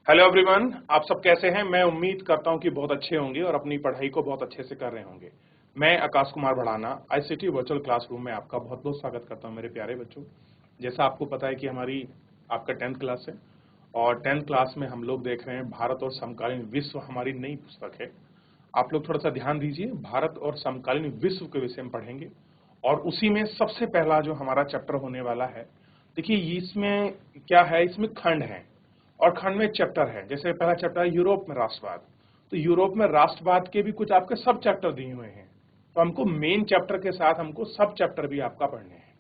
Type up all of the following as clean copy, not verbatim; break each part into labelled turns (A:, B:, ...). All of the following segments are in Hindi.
A: हेलो एवरीवन, आप सब कैसे हैं। मैं उम्मीद करता हूं कि बहुत अच्छे होंगे और अपनी पढ़ाई को बहुत अच्छे से कर रहे होंगे। मैं Akash Kumar Bhadana ICT virtual classroom में आपका बहुत बहुत स्वागत करता हूं मेरे प्यारे बच्चों। जैसा आपको पता है कि हमारी आपका 10th क्लास है और 10th क्लास में हम लोग देख रहे हैं भारत और समकालीन विश्व, हमारी नई पुस्तक है। आप लोग थोड़ा सा ध्यान दीजिए, भारत और समकालीन विश्व के विषय में पढ़ेंगे और उसी में सबसे पहला जो हमारा चैप्टर होने वाला है, देखिए इसमें क्या है, इसमें खंड है और खंड में चैप्टर है। जैसे पहला चैप्टर है यूरोप में राष्ट्रवाद, तो यूरोप में राष्ट्रवाद के भी कुछ आपके सब चैप्टर दिए हुए हैं। तो हमको मेन चैप्टर के साथ हमको सब चैप्टर भी आपका पढ़ने हैं।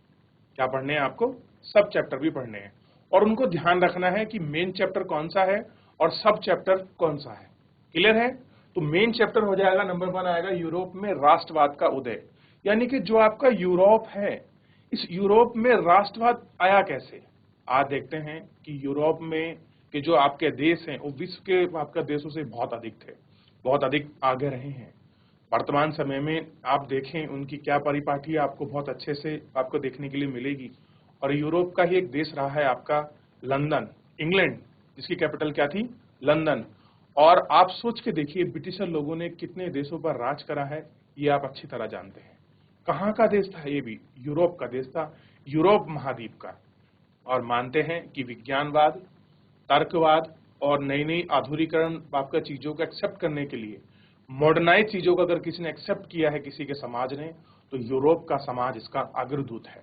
A: क्या पढ़ने हैं आपको? सब चैप्टर भी पढ़ने हैं और उनको ध्यान रखना है कि मेन चैप्टर कौन सा है और सब चैप्टर कौन सा है। क्लियर है? तो मेन चैप्टर हो जाएगा, नंबर 1 आएगा यूरोप में राष्ट्रवाद का उदय, यानी कि जो आपका यूरोप है, इस यूरोप में राष्ट्रवाद आया कैसे। आज देखते हैं कि यूरोप में कि जो आपके देश हैं वो विश्व के आपका देशों से बहुत अधिक थे, बहुत अधिक आगे रहे हैं। वर्तमान समय में आप देखें उनकी क्या परिपाटी आपको बहुत अच्छे से आपको देखने के लिए मिलेगी। और यूरोप का ही एक देश रहा है आपका लंदन, इंग्लैंड, जिसकी कैपिटल क्या थी? लंदन। और आप सोच के देखिए ब्रिटिशर लोगों ने कितने देशों पर राज करा है, ये आप अच्छी तरह जानते हैं। कहाँ का देश था? ये भी यूरोप का देश था, यूरोप महाद्वीप का। और मानते हैं कि विज्ञानवाद, तर्कवाद और नई नई आधुनिकीकरण आपका चीजों को एक्सेप्ट करने के लिए, मॉडर्नाइज चीजों को अगर किसी ने एक्सेप्ट किया है किसी के समाज ने, तो यूरोप का समाज इसका अग्रदूत है।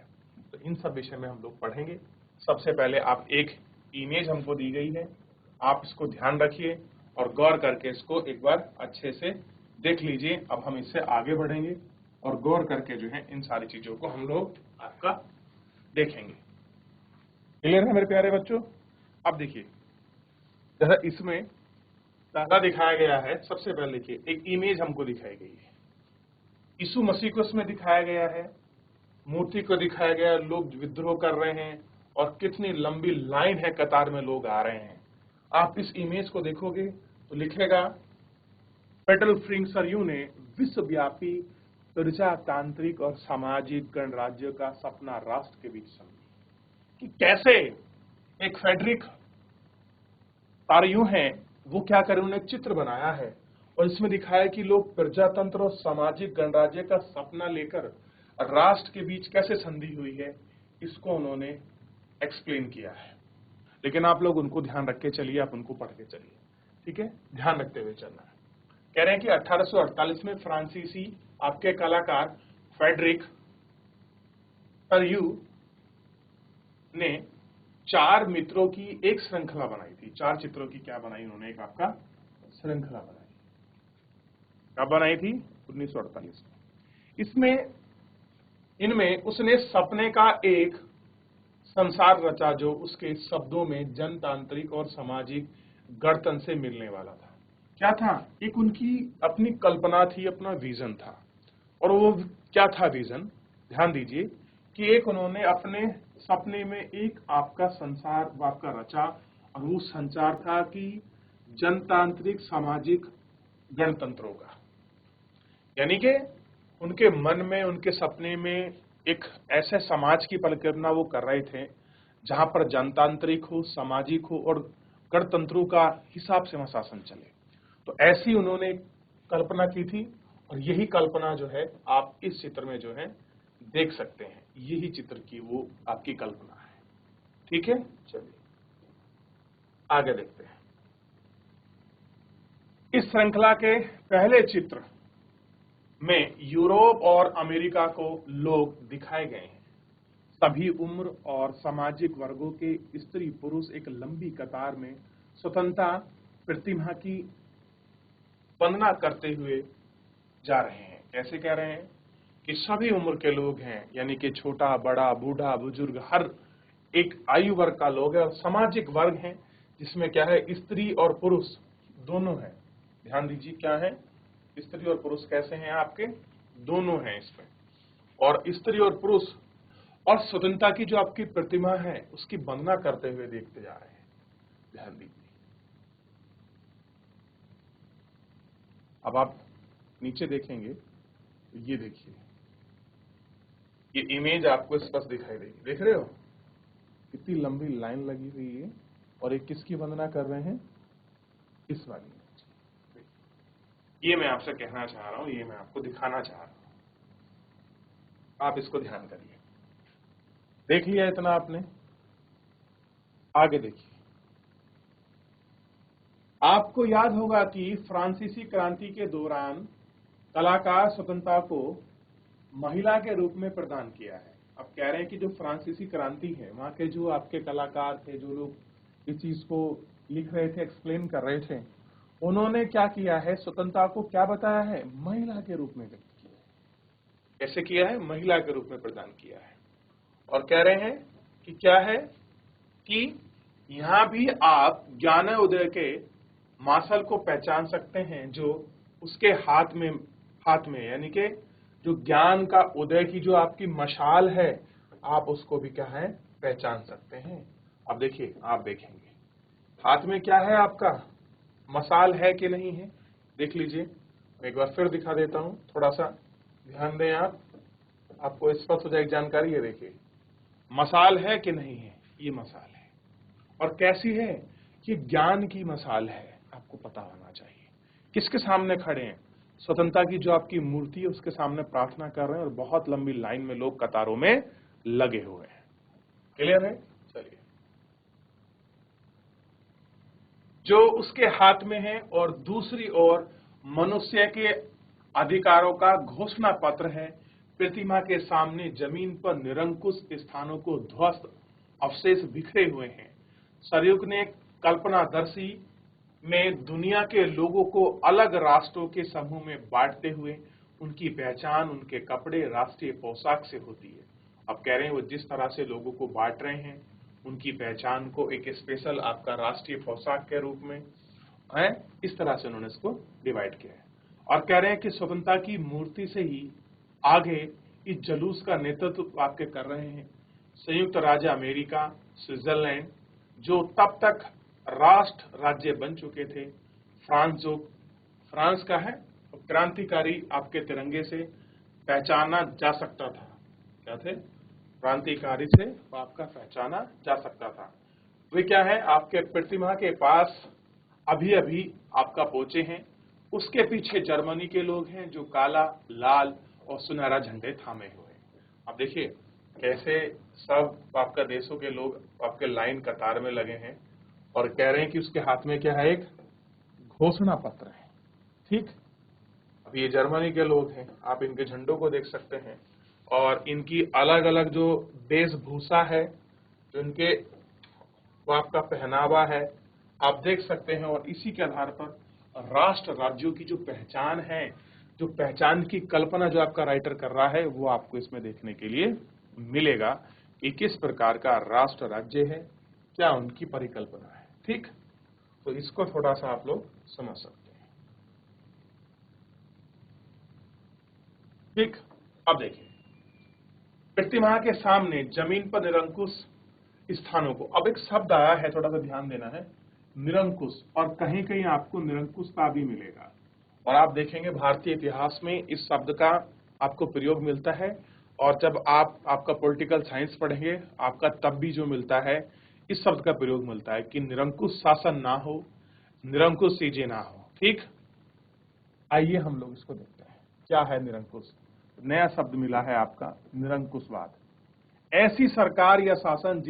A: तो इन सब विषय में हम लोग पढ़ेंगे। सबसे पहले आप एक इमेज हमको दी गई है, आप इसको ध्यान रखिए और गौर करके इसको एक बार अच्छे से देख लीजिए। अब हम इससे आगे बढ़ेंगे और गौर करके जो है इन सारी चीजों को हम लोग आपका देखेंगे। क्लियर है मेरे प्यारे बच्चों? अब देखिए, जैसा इसमें पहला दिखाया गया है, सबसे पहले देखिए एक इमेज हमको दिखाई गई है। यीशु मसीह को इसमें दिखाया गया है, मूर्ति को दिखाया गया है, लोग विद्रोह कर रहे हैं और कितनी लंबी लाइन है, कतार में लोग आ रहे हैं। आप इस इमेज को देखोगे तो लिखेगा फेडरल फ्रिंक्सरयू ने विश्वव्यापी प्रजातांत्रिक और सामाजिक गणराज्य का सपना राष्ट्र के बीच समझी। कि कैसे एक फेडरिक तारयू हैं, वो क्या करें, उन्होंने एक चित्र बनाया है और इसमें दिखाया कि लोग प्रजातंत्र और सामाजिक गणराज्य का सपना लेकर राष्ट्र के बीच कैसे संधि हुई है, इसको उन्होंने एक्सप्लेन किया है। लेकिन आप लोग उनको ध्यान रख के चलिए, आप उनको पढ़ के चलिए, ठीक है? ध्यान रखते हुए चलना है। कह रहे हैं कि 1848 में फ्रांसीसी आपके कलाकार फेडरिक तारयू ने 4 मित्रों की एक श्रृंखला बनाई थी। 4 चित्रों की क्या बनाई उन्होंने? एक आपका श्रृंखला बनाई। कब बनाई थी? 1948 में। इसमें इनमें उसने सपने का एक संसार रचा जो उसके शब्दों में जनतांत्रिक और सामाजिक गणतंत्र से मिलने वाला था। क्या था? एक उनकी अपनी कल्पना थी, अपना विजन था। और वो क्या था विजन? ध्यान दीजिए कि एक उन्होंने अपने सपने में एक आपका संसार आपका रचा और वो संचार था कि जनतांत्रिक सामाजिक गणतंत्रों का, यानी कि उनके मन में, उनके सपने में एक ऐसे समाज की परिकल्पना वो कर रहे थे जहां पर जनतांत्रिक हो, सामाजिक हो और गणतंत्रों का हिसाब से वहां शासन चले। तो ऐसी उन्होंने कल्पना की थी और यही कल्पना जो है आप इस चित्र में जो है देख सकते हैं। यही चित्र की वो आपकी कल्पना है, ठीक है? चलिए आगे देखते हैं। इस श्रृंखला के पहले चित्र में यूरोप और अमेरिका को लोग दिखाए गए हैं। सभी उम्र और सामाजिक वर्गों के स्त्री पुरुष एक लंबी कतार में स्वतंत्रता प्रतिमा की वंदना करते हुए जा रहे हैं। कैसे कह रहे हैं? कि सभी उम्र के लोग हैं, यानी कि छोटा बड़ा बूढ़ा बुजुर्ग हर एक आयु वर्ग का लोग है और सामाजिक वर्ग है जिसमें क्या है, स्त्री और पुरुष दोनों है। ध्यान दीजिए क्या है, स्त्री और पुरुष कैसे हैं आपके? दोनों हैं इसमें। और स्त्री और पुरुष और स्वतंत्रता की जो आपकी प्रतिमा है उसकी वंदना करते हुए देखते जा रहे हैं। ध्यान दीजिए। अब आप नीचे देखेंगे तो ये देखिए, ये इमेज आपको स्पष्ट दिखाई देगी। देख रहे हो कितनी लंबी लाइन लगी हुई है और एक किसकी वंदना कर रहे हैं? इस वाली में। ये मैं आपसे कहना चाह रहा हूं, ये मैं आपको दिखाना चाह रहा हूं, आप इसको ध्यान करिए। देख लिया इतना आपने, आगे देखिए। आपको याद होगा कि फ्रांसीसी क्रांति के दौरान कलाकार स्वतंत्रता को महिला के रूप में प्रदान किया है। अब कह रहे हैं कि जो फ्रांसीसी क्रांति है, वहां के जो आपके कलाकार थे, जो लोग इस चीज को लिख रहे थे, एक्सप्लेन कर रहे थे, उन्होंने क्या किया है, स्वतंत्रता को क्या बताया है, महिला के रूप में व्यक्त किया है। कैसे किया है, महिला के रूप में प्रदान किया है। और कह रहे हैं कि क्या है कि यहां भी आप ज्ञानोदय के मार्शल को पहचान सकते हैं, जो उसके हाथ में यानी कि जो ज्ञान का उदय की जो आपकी मशाल है, आप उसको भी क्या है, पहचान सकते हैं। अब देखिए, आप देखेंगे हाथ में क्या है, आपका मशाल है कि नहीं है, देख लीजिए। मैं एक बार फिर दिखा देता हूं, थोड़ा सा ध्यान दें आप, आपको स्पष्ट हो जाएगी जानकारी। ये देखिए, मशाल है कि नहीं है, ये मशाल है। और कैसी है, कि ज्ञान की मशाल है, आपको पता होना चाहिए। किसके सामने खड़े हैं, स्वतंत्रता की जो आपकी मूर्ति है उसके सामने प्रार्थना कर रहे हैं, और बहुत लंबी लाइन में लोग कतारों में लगे हुए हैं। क्लियर है? चलिए, जो उसके हाथ में है, और दूसरी ओर मनुष्य के अधिकारों का घोषणा पत्र है। प्रतिमा के सामने जमीन पर निरंकुश स्थानों को ध्वस्त अवशेष बिखरे हुए हैं। सरयुग ने कल्पनादर्शी में दुनिया के लोगों को अलग राष्ट्रों के समूह में बांटते हुए उनकी पहचान उनके कपड़े, राष्ट्रीय पोशाक से होती है। अब कह रहे हैं वो जिस तरह से लोगों को बांट रहे हैं, उनकी पहचान को एक स्पेशल आपका राष्ट्रीय पोशाक के रूप में है, इस तरह से उन्होंने इसको डिवाइड किया है। और कह रहे हैं कि स्वतंत्रता की मूर्ति से ही आगे इस जुलूस का नेतृत्व आपके कर रहे हैं संयुक्त राज्य अमेरिका, स्विट्जरलैंड, जो तब तक राष्ट्र राज्य बन चुके थे। फ्रांस का है, क्रांतिकारी आपके तिरंगे से पहचाना जा सकता था। क्या थे, क्रांतिकारी से आपका पहचाना जा सकता था। वे क्या है, आपके प्रतिमा के पास अभी अभी आपका पहुंचे हैं। उसके पीछे जर्मनी के लोग हैं, जो काला, लाल और सुनहरा झंडे थामे हुए हैं। अब देखिए कैसे सब आपका देशों के लोग आपके लाइन कतार में लगे हैं, और कह रहे हैं कि उसके हाथ में क्या है, एक घोषणा पत्र है। ठीक, अब ये जर्मनी के लोग हैं, आप इनके झंडों को देख सकते हैं, और इनकी अलग अलग जो वेशभूषा है, जो इनके वो आपका पहनावा है, आप देख सकते हैं। और इसी के आधार पर राष्ट्र राज्यों की जो पहचान है, जो पहचान की कल्पना जो आपका राइटर कर रहा है, वो आपको इसमें देखने के लिए मिलेगा कि किस प्रकार का राष्ट्र राज्य है, क्या उनकी परिकल्पना है। ठीक, तो इसको थोड़ा सा आप लोग समझ सकते हैं। ठीक, अब देखिए, प्रतिमा के सामने जमीन पर निरंकुश स्थानों को, अब एक शब्द आया है, थोड़ा सा ध्यान देना है, निरंकुश, और कहीं कहीं आपको निरंकुशता भी मिलेगा। और आप देखेंगे भारतीय इतिहास में इस शब्द का आपको प्रयोग मिलता है, और जब आप आपका पॉलिटिकल साइंस पढ़ेंगे आपका तब भी जो मिलता है, इस शब्द का प्रयोग मिलता है कि निरंकुश शासन ना हो, निरंकुश चीजें ना हो। ठीक, आइए हम लोग इसको देखते हैं, क्या है निरंकुश। नया शब्द मिला है आपका, निरंकुशवाद। ऐसी सरकार या शासन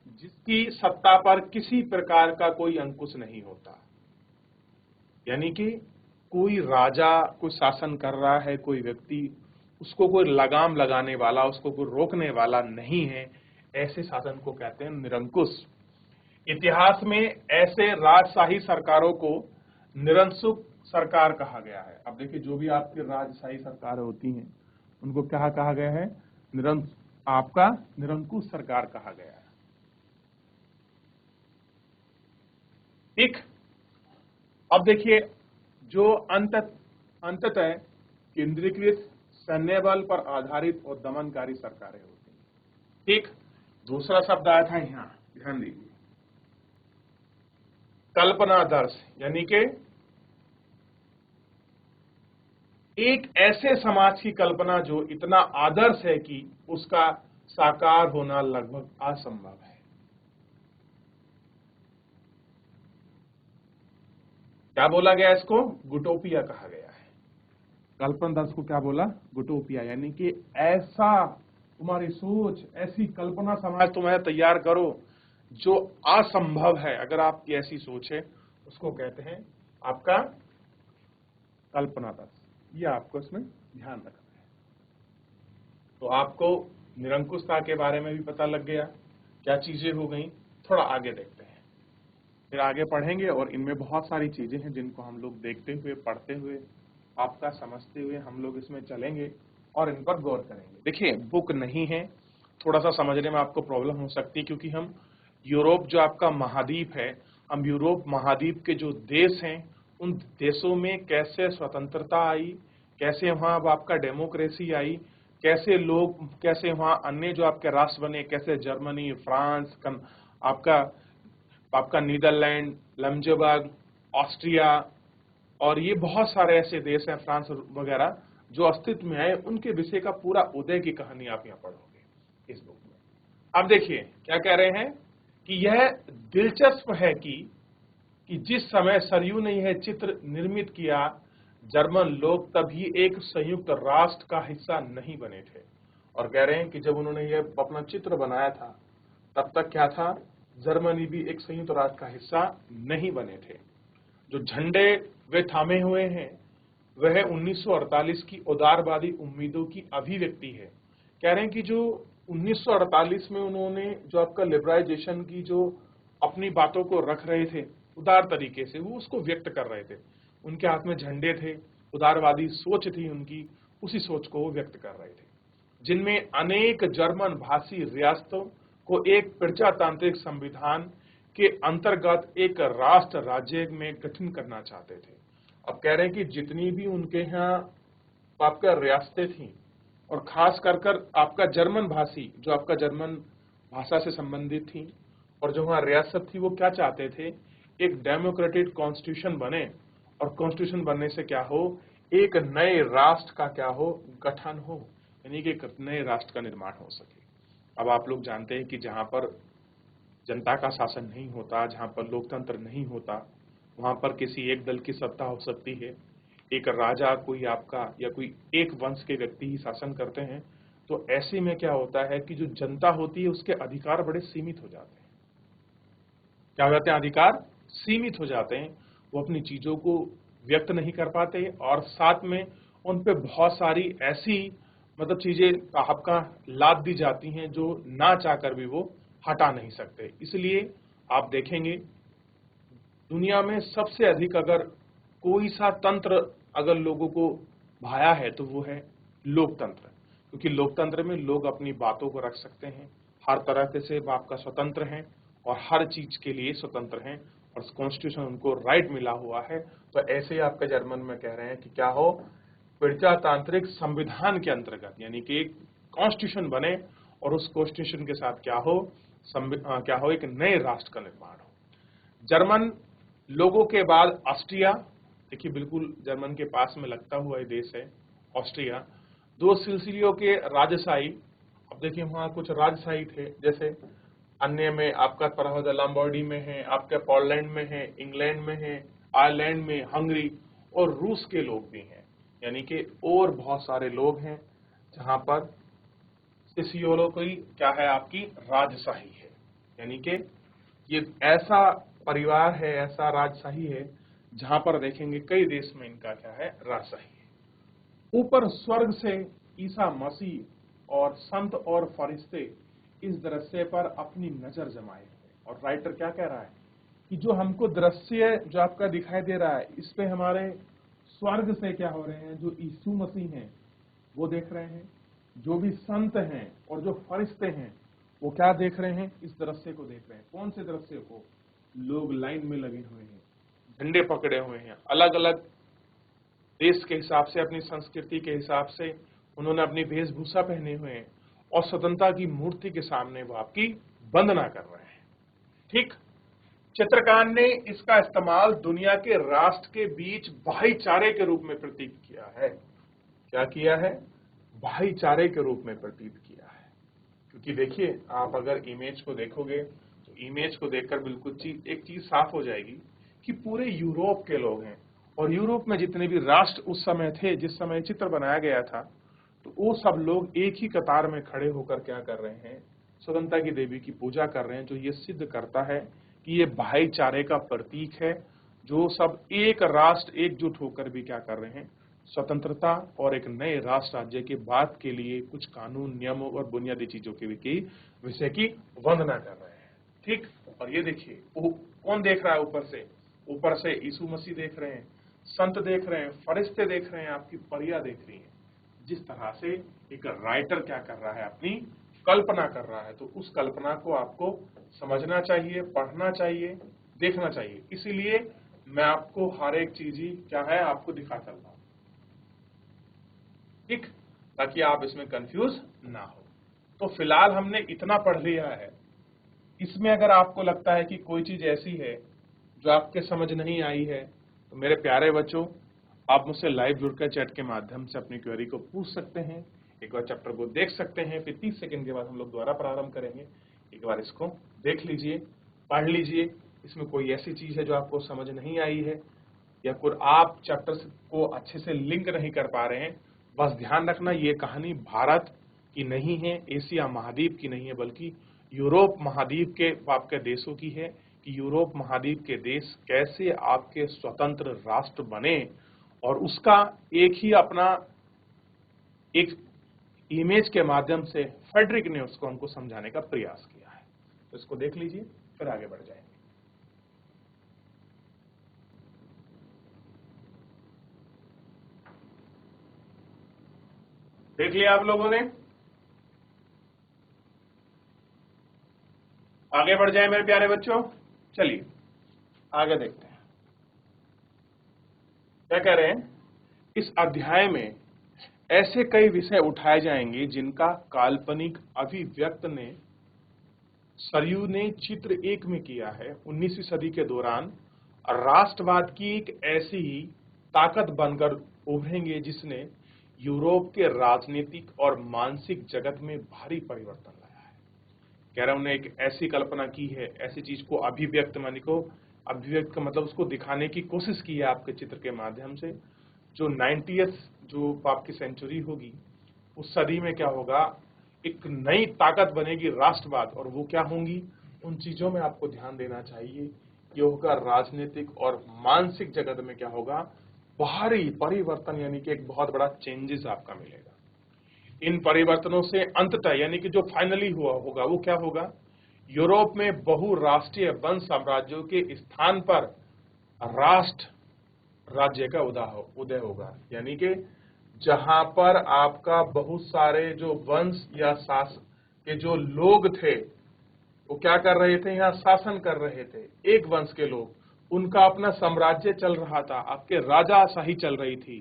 A: जिसकी सत्ता पर किसी प्रकार का कोई अंकुश नहीं होता, यानी कि कोई राजा कोई शासन कर रहा है, कोई व्यक्ति, उसको कोई लगाम लगाने वाला, उसको कोई रोकने वाला नहीं है, ऐसे शासन को कहते हैं निरंकुश। इतिहास में ऐसे राजशाही सरकारों को निरंकुश सरकार कहा गया है। अब देखिए, जो भी आपकी राजशाही सरकार होती हैं उनको क्या कहा गया है, आपका निरंकुश सरकार कहा गया है। ठीक, अब देखिए, जो अंततः केंद्रीकृत सैन्य बल पर आधारित और दमनकारी सरकारें होती हैं। ठीक, दूसरा शब्द आया था यहां, ध्यान दीजिए, कल्पनादर्श, यानी कि एक ऐसे समाज की कल्पना जो इतना आदर्श है कि उसका साकार होना लगभग असंभव है। क्या बोला गया, इसको गुटोपिया कहा गया है। कल्पना दस को क्या बोला, गुटोपिया, यानी कि ऐसा तुम्हारी सोच, ऐसी कल्पना समाज तुम्हें तैयार करो जो असंभव है। अगर आपकी ऐसी सोच है उसको कहते हैं आपका कल्पना दस। ये आपको इसमें ध्यान रखना है। तो आपको निरंकुशता के बारे में भी पता लग गया, क्या चीजें हो गई। थोड़ा आगे देखते हैं, फिर आगे पढ़ेंगे और इनमें बहुत सारी चीजें हैं जिनको हम लोग देखते हुए, पढ़ते हुए, आपका समझते हुए हम लोग इसमें चलेंगे और इन पर गौर करेंगे। देखिए, बुक नहीं है, थोड़ा सा समझने में आपको प्रॉब्लम हो सकती है, क्योंकि हम यूरोप जो आपका महाद्वीप है, हम यूरोप महाद्वीप के जो देश हैं उन देशों में कैसे स्वतंत्रता आई, कैसे वहां अब आपका डेमोक्रेसी आई, कैसे लोग, कैसे वहां अन्य जो आपके राष्ट्र बने, कैसे जर्मनी, फ्रांस, आपका नीदरलैंड, लम्जबर्ग, ऑस्ट्रिया, और ये बहुत सारे ऐसे देश हैं, फ्रांस वगैरह, जो अस्तित्व में आए, उनके विषय का पूरा उदय की कहानी आप यहाँ पढ़ोगे इस बुक में। अब देखिए क्या कह रहे हैं कि यह दिलचस्प है कि जिस समय सरयू ने यह चित्र निर्मित किया, जर्मन लोग तभी एक संयुक्त राष्ट्र का हिस्सा नहीं बने थे। और कह रहे हैं कि जब उन्होंने यह अपना चित्र बनाया था तब तक क्या था, जर्मनी भी एक संयुक्त राष्ट्र का हिस्सा नहीं बने थे। जो झंडे वे थामे हुए हैं वह 1948 की उदारवादी उम्मीदों की अभिव्यक्ति है। कह रहे हैं कि जो 1948 में उन्होंने जो आपका लिबरलाइजेशन की जो अपनी बातों को रख रहे थे उदार तरीके से, वो उसको व्यक्त कर रहे थे। उनके हाथ में झंडे थे, उदारवादी सोच थी उनकी, उसी सोच को वो व्यक्त कर रहे थे, जिनमें अनेक जर्मन भाषी रियासतों को एक प्रजातांत्रिक संविधान के अंतर्गत एक राष्ट्र राज्य में गठन करना चाहते थे। अब कह रहे हैं कि जितनी भी उनके यहाँ आपका रियासतें थी, और खास कर आपका जर्मन भाषी, जो आपका जर्मन भाषा से संबंधित थी, और जो वहाँ रियासत थी, वो क्या चाहते थे, एक डेमोक्रेटिक कॉन्स्टिट्यूशन बने, और कॉन्स्टिट्यूशन बनने से क्या हो, एक नए राष्ट्र का क्या हो, गठन हो, यानी कि एक नए राष्ट्र का निर्माण हो सके। अब आप लोग जानते हैं कि जहां पर जनता का शासन नहीं होता, जहां पर लोकतंत्र नहीं होता, वहां पर किसी एक दल की सत्ता हो सकती है, एक राजा कोई आपका या कोई एक वंश के व्यक्ति ही शासन करते हैं। तो ऐसे में क्या होता है कि जो जनता होती है उसके अधिकार बड़े सीमित हो जाते हैं। क्या हो जाते हैं, अधिकार सीमित हो जाते हैं, वो अपनी चीजों को व्यक्त नहीं कर पाते, और साथ में उन पे बहुत सारी ऐसी मतलब चीजें आपका लाद दी जाती हैं जो ना चाहकर भी वो हटा नहीं सकते। इसलिए आप देखेंगे दुनिया में सबसे अधिक अगर कोई सा तंत्र अगर लोगों को भाया है तो वो है लोकतंत्र, क्योंकि लोकतंत्र में लोग अपनी बातों को रख सकते हैं, हर तरह से आपका स्वतंत्र हैं और हर चीज के लिए स्वतंत्र हैं, और कॉन्स्टिट्यूशन उनको राइट मिला हुआ है। तो ऐसे ही आपका जर्मन में कह रहे हैं कि क्या हो, प्रजातांत्रिक संविधान के अंतर्गत, यानी कि एक कॉन्स्टिट्यूशन बने, और उस कॉन्स्टिट्यूशन के साथ क्या हो, एक नए राष्ट्र का निर्माण हो। जर्मन लोगों के बाद ऑस्ट्रिया, देखिए बिल्कुल जर्मन के पास में लगता हुआ ये देश है ऑस्ट्रिया, दो सिलसिलों के राजशाही। अब देखिए वहां कुछ राजशाही थे, जैसे अन्य में आपका परावद लंबार्डी में है, आपके पोलैंड में है, इंग्लैंड में है, आयरलैंड में, हंगरी, और रूस के लोग भी हैं, यानी कि और बहुत सारे लोग हैं जहां पर सिसियोलो की क्या है, आपकी राजशाही है। यानी कि ये ऐसा परिवार है, ऐसा राजशाही है जहां पर देखेंगे कई देश में इनका क्या है, राजशाही है। ऊपर स्वर्ग से ईसा मसीह और संत और फरिश्ते इस दृश्य पर अपनी नजर जमाए हुए, और राइटर क्या कह रहा है कि जो हमको दृश्य जो आपका दिखाई दे रहा है, इस पे हमारे स्वर्ग से क्या हो रहे हैं, जो यीशु मसीह हैं वो देख रहे हैं, जो भी संत हैं और जो फरिश्ते हैं वो क्या देख रहे हैं, इस दृश्य को देख रहे हैं। कौन से दृश्य को, लोग लाइन में लगे हुए हैं, झंडे पकड़े हुए हैं, अलग अलग देश के हिसाब से, अपनी संस्कृति के हिसाब से उन्होंने अपनी वेशभूषा पहने हुए हैं, और स्वतंत्रता की मूर्ति के सामने वो आपकी वंदना कर रहे हैं। ठीक, चित्रकार ने इसका इस्तेमाल दुनिया के राष्ट्र के बीच भाईचारे के रूप में प्रतीत किया है। क्या किया है, भाईचारे के रूप में प्रतीत किया है। क्योंकि देखिए आप अगर इमेज को देखोगे तो इमेज को देखकर बिल्कुल एक चीज साफ हो जाएगी कि पूरे यूरोप के लोग हैं और यूरोप में जितने भी राष्ट्र उस समय थे, जिस समय चित्र बनाया गया था, तो वो सब लोग एक ही कतार में खड़े होकर क्या कर रहे हैं, स्वतंत्रता की देवी की पूजा कर रहे हैं, जो ये सिद्ध करता है कि ये भाईचारे का प्रतीक है, जो सब एक राष्ट्र एकजुट होकर भी क्या कर रहे हैं, स्वतंत्रता और एक नए राष्ट्र राज्य के बाद के लिए कुछ कानून, नियमों और बुनियादी चीजों के विषय की वंदना कर रहे हैं। ठीक, और ये देखिए कौन देख रहा है ऊपर से यीशु मसीह देख रहे हैं, संत देख रहे हैं, फरिश्ते देख रहे हैं, आपकी परियां देख रही हैं। जिस तरह से एक राइटर क्या कर रहा है, अपनी कल्पना कर रहा है, तो उस कल्पना को आपको समझना चाहिए, पढ़ना चाहिए, देखना चाहिए। इसीलिए मैं आपको हर एक चीज ही क्या है आपको दिखा चल रहा हूं, ठीक, ताकि आप इसमें कंफ्यूज ना हो। तो फिलहाल हमने इतना पढ़ लिया है। इसमें अगर आपको लगता है कि कोई चीज ऐसी है जो आपके समझ नहीं आई है, तो मेरे प्यारे बच्चों, आप मुझसे लाइव जुड़कर चैट के माध्यम से अपनी क्वेरी को पूछ सकते हैं। एक बार चैप्टर को देख सकते हैं, फिर 30 सेकंड के बाद हम लोग दोबारा प्रारंभ करेंगे। एक बार इसको देख लीजिए, पढ़ लीजिए। इसमें कोई ऐसी चीज है जो आपको समझ नहीं आई है या कोई आप चैप्टर को अच्छे से लिंक नहीं कर पा रहे हैं, बस ध्यान रखना ये कहानी भारत की नहीं है, एशिया महाद्वीप की नहीं है, बल्कि यूरोप महाद्वीप के आपके देशों की है कि यूरोप महाद्वीप के देश कैसे आपके स्वतंत्र राष्ट्र बने और उसका एक ही अपना एक इमेज के माध्यम से फेडरिक ने उसको हमको समझाने का प्रयास किया है। तो इसको देख लीजिए, फिर आगे बढ़ जाएंगे। देख लिया आप लोगों ने? आगे बढ़ जाए मेरे प्यारे बच्चों, चलिए आगे देखते हैं क्या कह रहे हैं। इस अध्याय में ऐसे कई विषय उठाए जाएंगे जिनका काल्पनिक अभिव्यक्त ने सरयू ने चित्र 1 में किया है। 19वीं सदी के दौरान राष्ट्रवाद की एक ऐसी ही ताकत बनकर उभरेंगे जिसने यूरोप के राजनीतिक और मानसिक जगत में भारी परिवर्तन लाया है। कह रहा उन्होंने एक ऐसी कल्पना की है, ऐसी चीज को अभिव्यक्त मानी को अभिव्यक्त का मतलब उसको दिखाने की कोशिश की है आपके चित्र के माध्यम से। जो 90th जो आपकी सेंचुरी होगी, उस सदी में क्या होगा, एक नई ताकत बनेगी राष्ट्रवाद, और वो क्या होंगी, उन चीजों में आपको ध्यान देना चाहिए। ये होगा राजनीतिक और मानसिक जगत में क्या होगा, भारी परिवर्तन, यानी कि एक बहुत बड़ा चेंजेस आपका मिलेगा। इन परिवर्तनों से अंततः यानी कि जो फाइनली हुआ होगा वो क्या होगा, यूरोप में बहुराष्ट्रीय वंश साम्राज्यों के स्थान पर राष्ट्र राज्य का उदय होगा। यानी कि जहां पर आपका बहुत सारे जो वंश या शासन के जो लोग थे वो क्या कर रहे थे, यहाँ शासन कर रहे थे, एक वंश के लोग, उनका अपना साम्राज्य चल रहा था, आपके राजाशाही चल रही थी,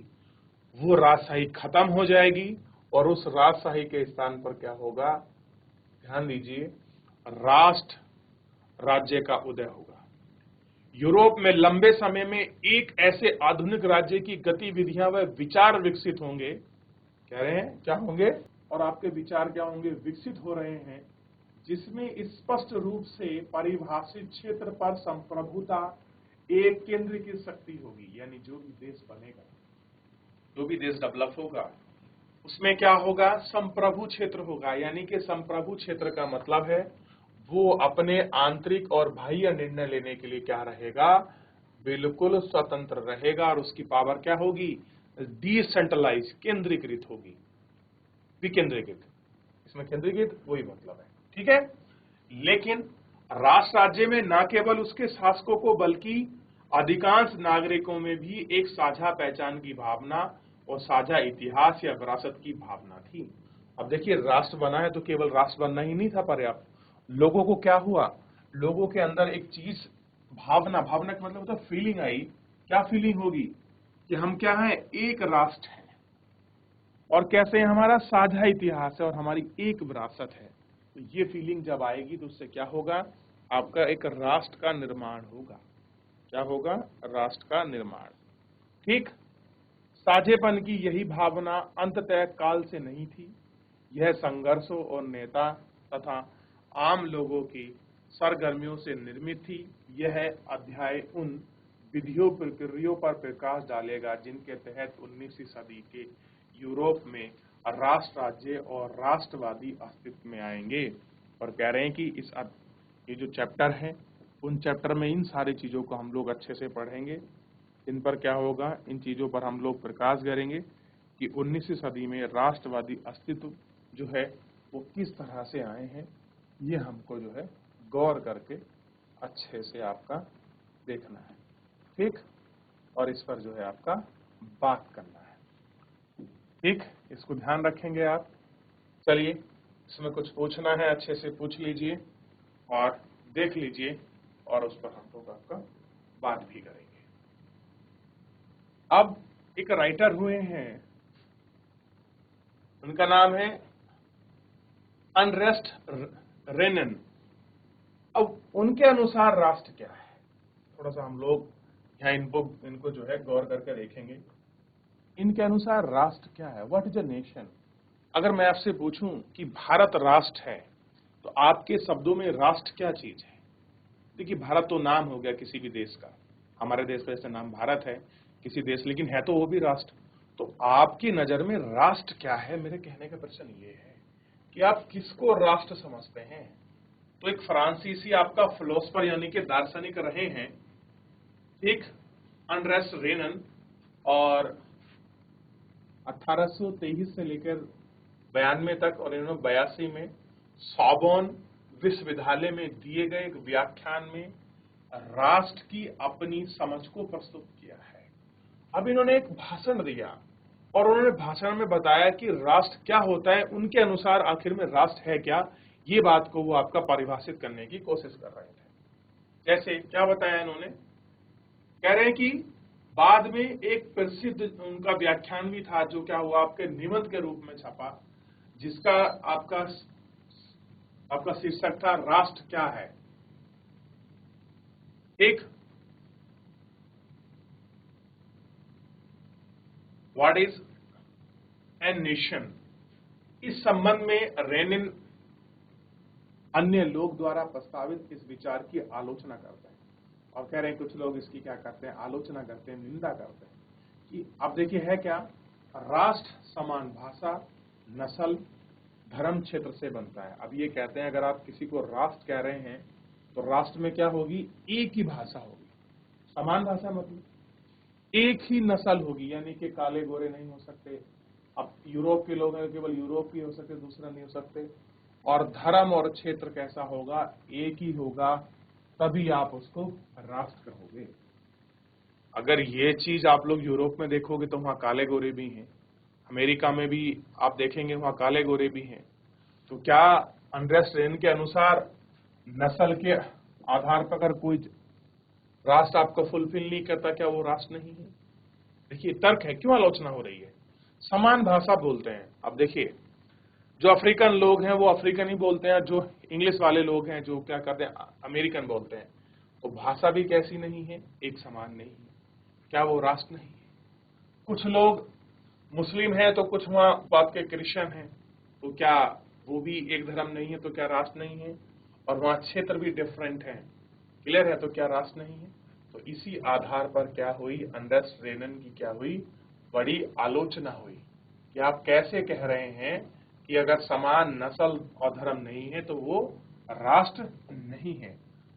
A: वो राजशाही खत्म हो जाएगी और उस राजशाही के स्थान पर क्या होगा, ध्यान दीजिए, राष्ट्र राज्य का उदय होगा। यूरोप में लंबे समय में एक ऐसे आधुनिक राज्य की गतिविधियां व विचार विकसित होंगे, कह रहे हैं क्या होंगे, और आपके विचार क्या होंगे, विकसित हो रहे हैं, जिसमें स्पष्ट रूप से परिभाषित क्षेत्र पर संप्रभुता एक केंद्र की शक्ति होगी। यानी जो भी देश बनेगा, जो भी देश डेवलप होगा, उसमें क्या होगा, संप्रभु क्षेत्र होगा। यानी कि संप्रभु क्षेत्र का मतलब है वो अपने आंतरिक और बाह्य निर्णय लेने के लिए क्या रहेगा, बिल्कुल स्वतंत्र रहेगा, और उसकी पावर क्या होगी, डिसेंट्रलाइज, केंद्रीकृत होगी, विकेंद्रीकृत। इसमें केंद्रीकृत वही मतलब है, ठीक है। लेकिन राष्ट्र राज्य में न केवल उसके शासकों को बल्कि अधिकांश नागरिकों में भी एक साझा पहचान की भावना और साझा इतिहास या विरासत की भावना थी। अब देखिए, राष्ट्र बना है तो केवल राष्ट्र बनना ही नहीं था पर्याप्त, लोगों को क्या हुआ, लोगों के अंदर एक चीज भावना का मतलब होता है फीलिंग आई। क्या फीलिंग होगी कि हम क्या हैं, एक राष्ट्र है, और कैसे हमारा साझा इतिहास है और हमारी एक विरासत है। तो ये फीलिंग जब आएगी तो उससे क्या होगा, आपका एक राष्ट्र का निर्माण होगा। क्या होगा, राष्ट्र का निर्माण, ठीक। साझेपन की यही भावना अंततः काल से नहीं थी, यह संघर्षों और नेता तथा आम लोगों की सरगर्मियों से निर्मित थी। यह अध्याय उन विधियों प्रक्रियाओं पर प्रकाश डालेगा जिनके तहत 19वीं सदी के यूरोप में राष्ट्र राज्य और राष्ट्रवादी अस्तित्व में आएंगे। और कह रहे हैं कि ये जो चैप्टर है उन चैप्टर में इन सारी चीजों को हम लोग अच्छे से पढ़ेंगे। इन पर क्या होगा, इन चीजों पर हम लोग प्रकाश करेंगे कि 19वीं सदी में राष्ट्रवादी अस्तित्व जो है वो किस तरह से आए हैं, ये हमको जो है गौर करके अच्छे से आपका देखना है, ठीक, और इस पर जो है आपका बात करना है, ठीक, इसको ध्यान रखेंगे आप। चलिए, इसमें कुछ पूछना है अच्छे से पूछ लीजिए और देख लीजिए और उस पर हम लोग आपका बात भी करेंगे। अब एक राइटर हुए हैं, उनका नाम है अनरेस्ट रेनन। अब उनके अनुसार राष्ट्र क्या है, थोड़ा सा हम लोग यहाँ इनको जो है गौर करके देखेंगे। इनके अनुसार राष्ट्र क्या है, व्हाट इज अ नेशन। अगर मैं आपसे पूछूं कि भारत राष्ट्र है तो आपके शब्दों में राष्ट्र क्या चीज है। देखिए, भारत तो नाम हो गया किसी भी देश का, हमारे देश का जैसे नाम भारत है किसी देश, लेकिन है तो वो भी राष्ट्र। तो आपकी नजर में राष्ट्र क्या है, मेरे कहने का प्रश्न ये है कि आप किसको राष्ट्र समझते हैं। तो एक फ्रांसीसी आपका फिलोसफर यानी कि दार्शनिक रहे हैं, एक अनरेस्ट रेनन, और 1823 से लेकर 92 तक, और इन्होंने 82 में सॉर्बोन विश्वविद्यालय में दिए गए एक व्याख्यान में राष्ट्र की अपनी समझ को प्रस्तुत किया है। अब इन्होंने एक भाषण दिया और उन्होंने भाषण में बताया कि राष्ट्र क्या होता है, उनके अनुसार आखिर में राष्ट्र है क्या, ये बात को वो आपका परिभाषित करने की कोशिश कर रहे थे। जैसे क्या बताया इन्होंने, कह रहे हैं कि बाद में एक प्रसिद्ध उनका व्याख्यान भी था जो क्या हुआ आपके निबंध के रूप में छपा, जिसका आपका शीर्षक था राष्ट्र क्या है। एक व्हाट इज एन नेशन। इस संबंध में रेनिन अन्य लोग द्वारा प्रस्तावित इस विचार की आलोचना करते हैं और कह रहे हैं कुछ लोग इसकी क्या करते हैं, आलोचना करते हैं, निंदा करते हैं कि अब देखिए है क्या, राष्ट्र समान भाषा, नस्ल, धर्म, क्षेत्र से बनता है। अब ये कहते हैं अगर आप किसी को राष्ट्र कह रहे हैं तो राष्ट्र में क्या होगी, एक ही भाषा होगी। समान भाषा मतलब एक ही नस्ल होगी, यानी कि काले गोरे नहीं हो सकते। अब यूरोप के लोग हैं, केवल यूरोप ही हो सकते, दूसरा नहीं हो सकते। और धर्म और क्षेत्र कैसा होगा, एक ही होगा, तभी आप उसको राष्ट्र कहोगे। अगर ये चीज आप लोग यूरोप में देखोगे तो वहां काले गोरे भी हैं, अमेरिका में भी आप देखेंगे वहां काले गोरे भी हैं। तो क्या अनरेस्ट रेन के अनुसार नस्ल के आधार पर अगर कोई राष्ट्र आपको फुलफिल नहीं करता, क्या वो राष्ट्र नहीं है। देखिए तर्क है, क्यों आलोचना हो रही है। समान भाषा बोलते हैं। अब देखिए जो अफ्रीकन लोग हैं वो अफ्रीकन ही बोलते हैं, जो इंग्लिश वाले लोग हैं जो क्या करते हैं अमेरिकन बोलते हैं। तो भाषा भी कैसी नहीं है, एक समान नहीं है, क्या वो राष्ट्र नहीं है। कुछ लोग मुस्लिम हैं तो कुछ वहां बात के क्रिश्चियन हैं, तो क्या वो भी एक धर्म नहीं है, तो क्या राष्ट्र नहीं है। और वहां क्षेत्र भी डिफरेंट है, क्लियर है, तो क्या राष्ट्र नहीं है। तो इसी आधार पर क्या हुई, अनरेस्ट रेनन की क्या हुई, बड़ी आलोचना हुई कि आप कैसे कह रहे हैं कि अगर समान नस्ल और धर्म नहीं है तो वो राष्ट्र नहीं है।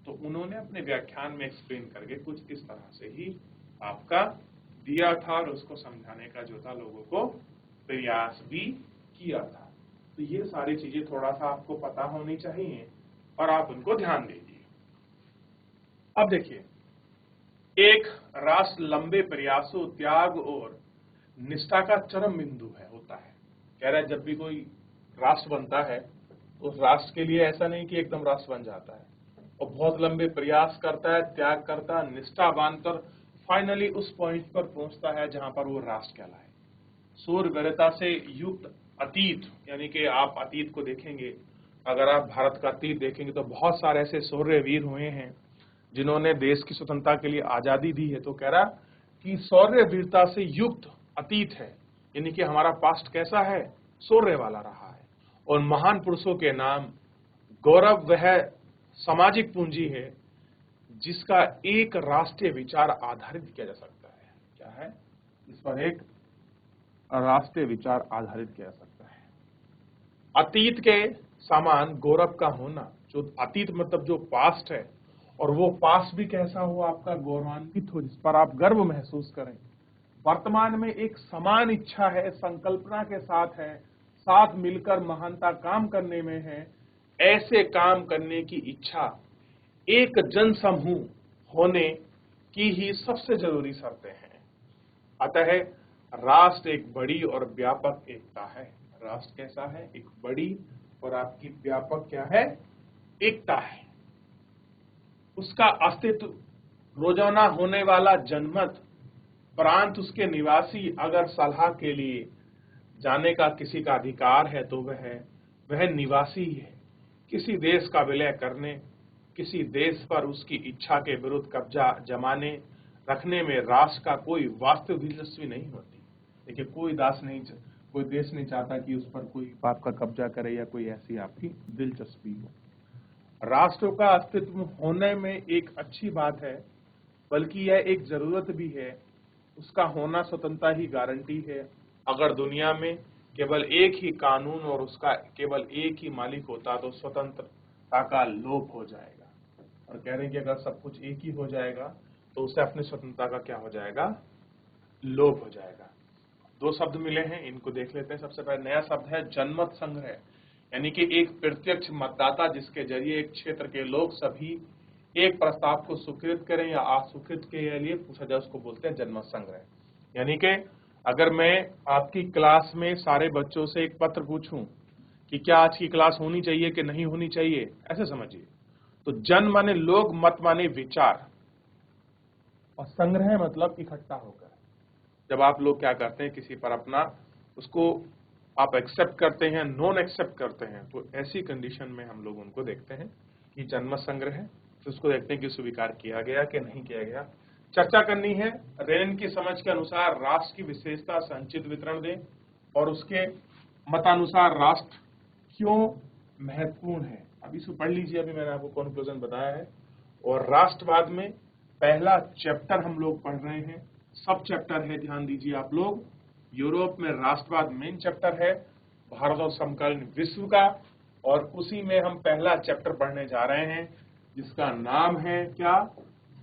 A: तो उन्होंने अपने व्याख्यान में एक्सप्लेन करके कुछ इस तरह से ही आपका दिया था और उसको समझाने का जो था लोगों को प्रयास भी किया था। तो ये सारी चीजें थोड़ा सा आपको पता होनी चाहिए और आप उनको ध्यान दीजिए। अब देखिए, एक राष्ट्र लंबे प्रयासों, त्याग और निष्ठा का चरम बिंदु है, होता है। कह रहा है जब भी कोई राष्ट्र बनता है तो उस राष्ट्र के लिए ऐसा नहीं कि एकदम राष्ट्र बन जाता है, और बहुत लंबे प्रयास करता है, त्याग करता है, निष्ठा बांधकर फाइनली उस पॉइंट पर पहुंचता है जहां पर वो राष्ट्र कहलाए। शूरवीरता से युक्त अतीत, यानी कि आप अतीत को देखेंगे, अगर आप भारत का अतीत देखेंगे तो बहुत सारे ऐसे शौर्यवीर हुए हैं जिन्होंने देश की स्वतंत्रता के लिए आजादी दी है। तो कह रहा कि शौर्य वीरता से युक्त अतीत है, यानी कि हमारा पास्ट कैसा है, शौर्य वाला रहा है। और महान पुरुषों के नाम, गौरव वह सामाजिक पूंजी है जिसका एक राष्ट्रीय विचार आधारित किया जा सकता है। क्या है? इस पर एक राष्ट्रीय विचार आधारित किया जा सकता है। अतीत के समान गौरव का होना, जो अतीत मतलब जो पास्ट है, और वो पास्ट भी कैसा हो, आपका गौरवान्वित हो, जिस पर आप गर्व महसूस करें। वर्तमान में एक समान इच्छा है, संकल्पना के साथ है, साथ मिलकर महानता काम करने में है। ऐसे काम करने की इच्छा एक जन समूह होने की ही सबसे जरूरी शर्तें हैं। अतः राष्ट्र एक बड़ी और व्यापक एकता है। राष्ट्र कैसा है? एक बड़ी और आपकी व्यापक क्या है? एकता है। उसका अस्तित्व रोजाना होने वाला जनमत, प्रांत उसके निवासी अगर सलाह के लिए जाने का किसी का अधिकार है तो वह निवासी ही है। किसी देश का विलय करने, किसी देश पर उसकी इच्छा के विरुद्ध कब्जा जमाने रखने में राष्ट्र का कोई वास्तविक दिलचस्पी नहीं होती। देखिए, कोई देश नहीं चाहता कि उस पर कोई आपका कब्जा करे या कोई ऐसी आपकी दिलचस्पी हो। राष्ट्रों का अस्तित्व होने में एक अच्छी बात है, बल्कि यह एक जरूरत भी है। उसका होना स्वतंत्रता ही गारंटी है। अगर दुनिया में केवल एक ही कानून और उसका केवल एक ही मालिक होता तो स्वतंत्रता का लोप हो जाएगा। और कह रहे हैं कि अगर सब कुछ एक ही हो जाएगा तो उससे अपनी स्वतंत्रता का क्या हो जाएगा? लोप हो जाएगा। दो शब्द मिले हैं, इनको देख लेते हैं। सबसे पहले नया शब्द है जनमत संग्रह, यानी कि एक प्रत्यक्ष मतदाता जिसके जरिए एक क्षेत्र के लोग सभी एक प्रस्ताव को स्वीकृत करें या अस्वीकृत के लिए पूछा जाए, उसको बोलते हैं जनमत संग्रह। यानी कि अगर मैं आपकी क्लास में सारे बच्चों से एक पत्र पूछूं कि क्या आज की क्लास होनी चाहिए कि नहीं होनी चाहिए, ऐसे समझिए। तो जन माने लोग, मत माने विचार, और संग्रह मतलब इकट्ठा होकर। जब आप लोग क्या करते हैं, किसी पर अपना उसको आप एक्सेप्ट करते हैं, नॉन एक्सेप्ट करते हैं, तो ऐसी कंडीशन में हम लोग उनको देखते हैं कि जनमत संग्रह है। तो उसको देखते हैं कि स्वीकार किया गया कि नहीं किया गया। चर्चा करनी है, रेन की समझ के अनुसार राष्ट्र की विशेषता संचित वितरण दें और उसके मतानुसार राष्ट्र क्यों महत्वपूर्ण है। अभी इसको पढ़ लीजिए, अभी मैंने आपको कंक्लूजन बताया है। और राष्ट्रवाद में पहला चैप्टर हम लोग पढ़ रहे हैं, सब चैप्टर है, ध्यान दीजिए आप लोग। यूरोप में राष्ट्रवाद मेन चैप्टर है, भारत और समकालीन विश्व का, और उसी में हम पहला चैप्टर पढ़ने जा रहे हैं जिसका नाम है क्या?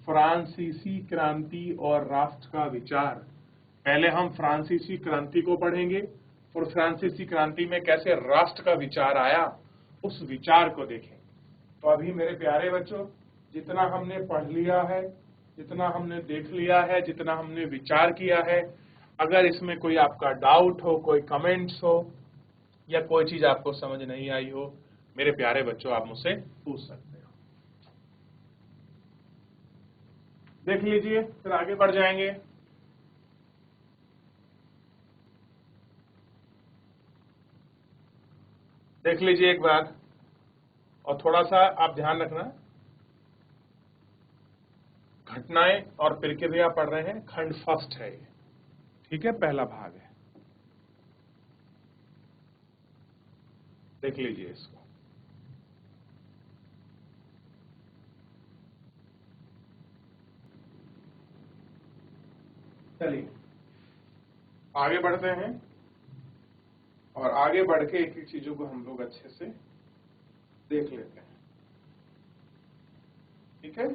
A: फ्रांसीसी क्रांति और राष्ट्र का विचार। पहले हम फ्रांसीसी क्रांति को पढ़ेंगे और फ्रांसीसी क्रांति में कैसे राष्ट्र का विचार आया, उस विचार को देखें। तो अभी मेरे प्यारे बच्चों, जितना हमने पढ़ लिया है, जितना हमने देख लिया है, जितना हमने विचार किया है, अगर इसमें कोई आपका डाउट हो, कोई कमेंट्स हो या कोई चीज आपको समझ नहीं आई हो, मेरे प्यारे बच्चों आप मुझसे पूछ सकते हो। देख लीजिए, फिर आगे बढ़ जाएंगे। देख लीजिए एक बार, और थोड़ा सा आप ध्यान रखना, घटनाएं और प्रक्रिया पढ़ रहे हैं, खंड फर्स्ट है ये, ठीक है, पहला भाग है। देख लीजिए इसको। चलिए आगे बढ़ते हैं और आगे बढ़ के एक एक चीजों को हम लोग अच्छे से देख लेते हैं, ठीक है।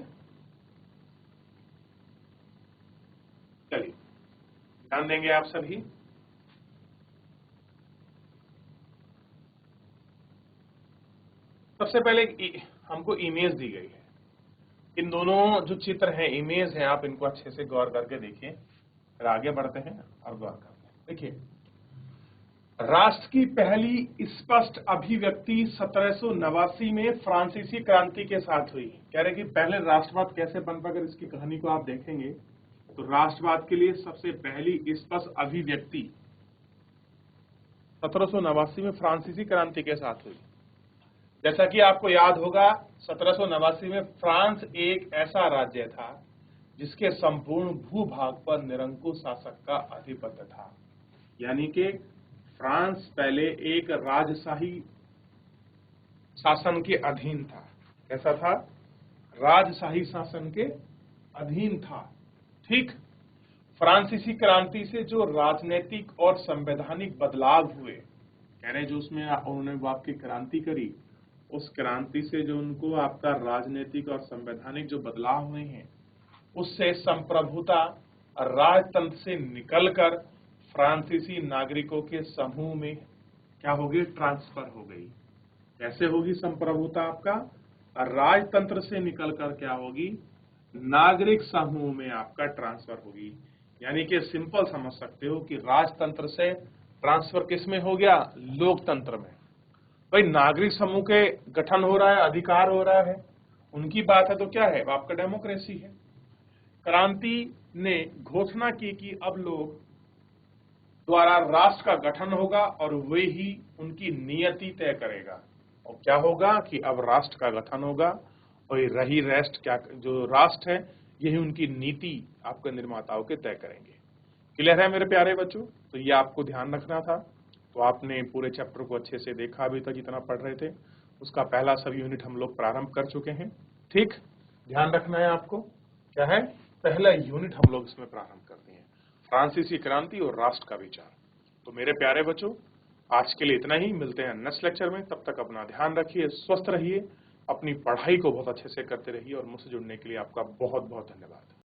A: चलिए ध्यान देंगे आप सभी। सबसे पहले हमको इमेज दी गई है। इन दोनों जो चित्र हैं, इमेज हैं, आप इनको अच्छे से गौर करके देखिए। फिर आगे बढ़ते हैं और गौर करते हैं। देखिए, राष्ट्र की पहली स्पष्ट अभिव्यक्ति 1789 में फ्रांसीसी क्रांति के साथ हुई। कह रहे कि पहले राष्ट्रवाद कैसे बन पाया, अगर इसकी कहानी को आप देखेंगे तो राष्ट्रवाद के लिए सबसे पहली स्पष्ट अभिव्यक्ति 1789 में फ्रांसीसी क्रांति के साथ हुई। जैसा कि आपको याद होगा, 1789 में फ्रांस एक ऐसा राज्य था जिसके संपूर्ण भूभाग पर निरंकुश शासक का आधिपत्य था। यानी कि फ्रांस पहले एक राजशाही शासन के अधीन था। कैसा था? राजशाही शासन के अधीन था। ठीक, फ्रांसीसी क्रांति से जो राजनीतिक और संवैधानिक बदलाव हुए, कह रहे जो उसमें उन्होंने आपकी क्रांति करी, उस क्रांति से जो उनको आपका राजनीतिक और संवैधानिक जो बदलाव हुए हैं, उससे संप्रभुता राजतंत्र से निकलकर फ्रांसीसी नागरिकों के समूह में क्या होगी, ट्रांसफर हो गई। कैसे होगी संप्रभुता आपका, राजतंत्र से निकलकर क्या होगी, नागरिक समूह में आपका ट्रांसफर होगी। यानी कि सिंपल समझ सकते हो कि राजतंत्र से ट्रांसफर किस में हो गया, लोकतंत्र में। भाई नागरिक समूह के गठन हो रहा है, अधिकार हो रहा है, उनकी बात है, तो क्या है, आपका डेमोक्रेसी है। क्रांति ने घोषणा की कि अब लोग द्वारा राष्ट्र का गठन होगा और वे ही उनकी नियति तय करेगा। और क्या होगा कि अब राष्ट्र का गठन होगा और रही राष्ट्र क्या, जो राष्ट्र है यही उनकी नीति आपके निर्माताओं के तय करेंगे। क्लियर है मेरे प्यारे बच्चों? तो ये आपको ध्यान रखना था। तो आपने पूरे चैप्टर को अच्छे से देखा अभी तक जितना पढ़ रहे थे। उसका पहला सब यूनिट हम लोग प्रारंभ कर चुके हैं। ठीक, ध्यान रखना है आपको, क्या है, पहला यूनिट हम लोग इसमें प्रारंभ करते हैं, फ्रांसीसी क्रांति और राष्ट्र का विचार। तो मेरे प्यारे बच्चों, आज के लिए इतना ही, मिलते हैं नेक्स्ट लेक्चर में। तब तक अपना ध्यान रखिए, स्वस्थ रहिए, अपनी पढ़ाई को बहुत अच्छे से करते रहिए और मुझसे जुड़ने के लिए आपका बहुत बहुत धन्यवाद।